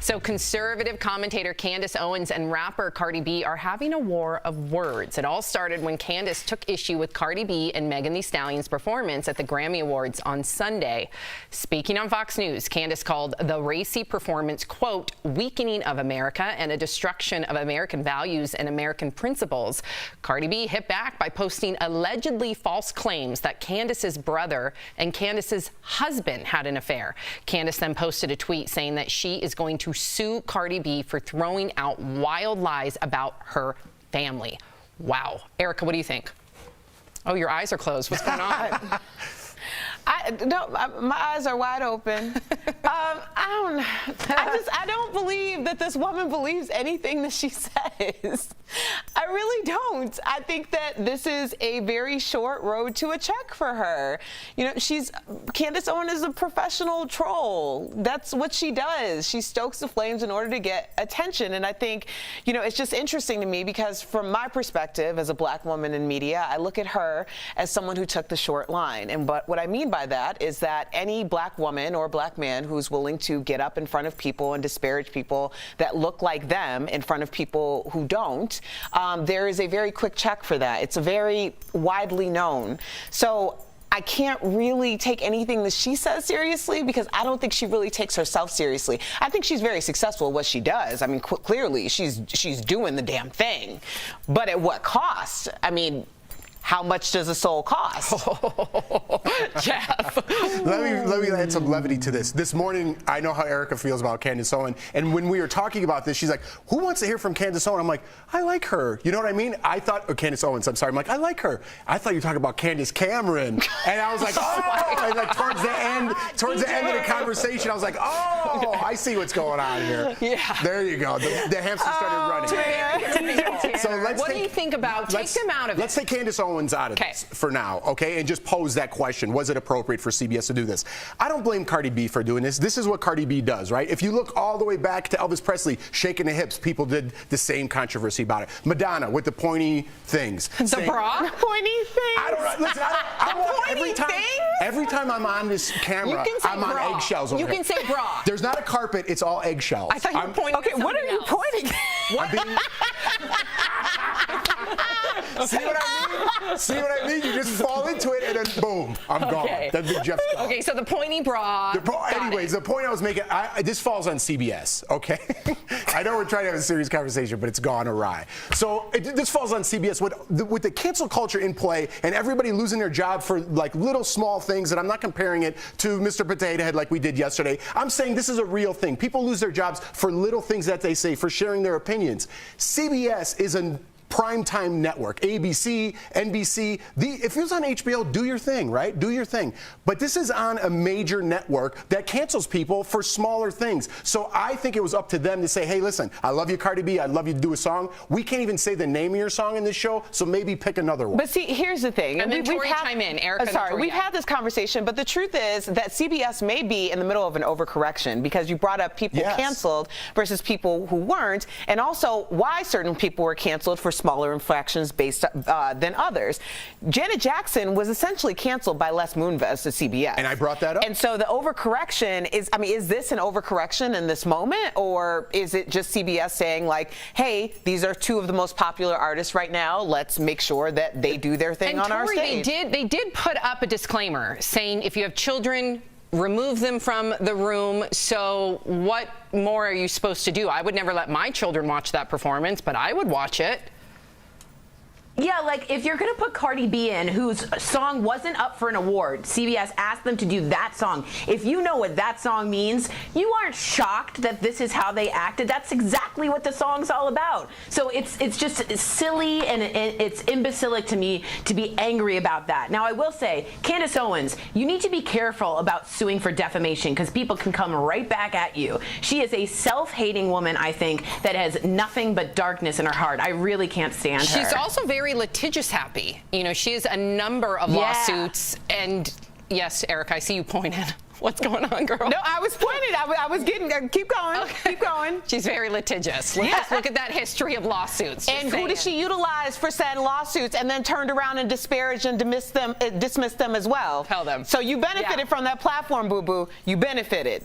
So conservative commentator Candace Owens and rapper Cardi B are having a war of words. It all started when Candace took issue with Cardi B and Megan Thee Stallion's performance at the Grammy Awards on Sunday. Speaking on Fox News, Candace called the racy performance, quote, weakening of America and a destruction of American values and American principles. Cardi B hit back by posting allegedly false claims that Candace's brother and Candace's husband had an affair. Candace then posted a tweet saying that she is going to sue Cardi B for throwing out wild lies about her family. Wow. Erica, what do you think? Oh, your eyes are closed. What's going on? My eyes are wide open. I don't believe that this woman believes anything that she says. I really don't. I think that this is a very short road to a check for her. You know, Candace Owens is a professional troll. That's what she does. She stokes the flames in order to get attention. And I think, you know, it's just interesting to me because from my perspective as a black woman in media, I look at her as someone who took the short line. And but what I mean by that is that any black woman or black man who's willing to get up in front of people and disparage people that look like them in front of people who don't, there is a very quick check for that. It's a very widely known. So I can't really take anything that she says seriously because I don't think she really takes herself seriously. I think she's very successful at what she does. I mean, clearly she's doing the damn thing. But at what cost? I mean, how much does a soul cost? Jeff. Let me add some levity to this. This morning, I know how Erica feels about Candace Owens, and when we were talking about this, she's like, who wants to hear from Candace Owens? I'm like, I like her. You know what I mean? I thought, or Candace Owens, I'm sorry. I'm like, I like her. I thought you were talking about Candace Cameron. And I was like, oh, and like towards the end of the conversation, I was like, oh, I see what's going on here. Yeah. There you go. The hamster started running. So what do you think about, take them out of it. Let's take Candace Owens out of this for now, okay? And just pose that question. Was it appropriate for CBS to do this? I don't blame Cardi B for doing this. This is what Cardi B does, right? If you look all the way back to Elvis Presley shaking the hips, people did the same controversy about it. Madonna with the pointy things. The bra? Pointy things? I don't know. Listen, every time I'm on this camera, I'm on eggshells over You can say bra. There's not a carpet. It's all eggshells. I thought you were pointing Okay, what are you pointing? See what I mean? See what I mean? You just fall into it and then boom, I'm gone. That'd be Jeff's gone. Okay, so the pointy bra. Anyways, the point I was making, this falls on CBS, okay? I know we're trying to have a serious conversation, but it's gone awry. So this falls on CBS with the cancel culture in play and everybody losing their job for like little small things, and I'm not comparing it to Mr. Potato Head like we did yesterday. I'm saying this is a real thing. People lose their jobs for little things that they say, for sharing their opinions. CBS is a primetime network, ABC, NBC. If it was on HBO, do your thing, right? Do your thing. But this is on a major network that cancels people for smaller things. So I think it was up to them to say, hey, listen, I love you, Cardi B. I'd love you to do a song. We can't even say the name of your song in this show, so maybe pick another one. But see, here's the thing. And then Tori chime in. Erica, sorry, we've had this conversation, but the truth is that CBS may be in the middle of an overcorrection because you brought up people canceled versus people who weren't, and also why certain people were canceled for smaller infractions based than others. Janet Jackson was essentially canceled by Les Moonves at CBS. And I brought that up. And so the overcorrection is, I mean, is this an overcorrection in this moment, or is it just CBS saying like, hey, these are two of the most popular artists right now, let's make sure that they do their thing on our stage? They did put up a disclaimer saying if you have children, remove them from the room. So what more are you supposed to do? I would never let my children watch that performance, but I would watch it. Yeah, like if you're gonna put Cardi B in, whose song wasn't up for an award, CBS asked them to do that song. If you know what that song means, you aren't shocked that this is how they acted. That's exactly what the song's all about. So it's just silly and it's imbecilic to me to be angry about that. Now I will say, Candace Owens, you need to be careful about suing for defamation because people can come right back at you. She is a self-hating woman, I think, that has nothing but darkness in her heart. I really can't stand her. She's also very litigious happy. You know, she has a number of lawsuits, and yes, Eric, I see you pointing. What's going on, girl? No, I was pointing. I was getting. Keep going. Okay. Keep going. She's very litigious. Let's look at that history of lawsuits. And who did she utilize for said lawsuits, and then turned around and disparaged and dismissed them as well? Tell them. So you benefited from that platform, boo boo. You benefited.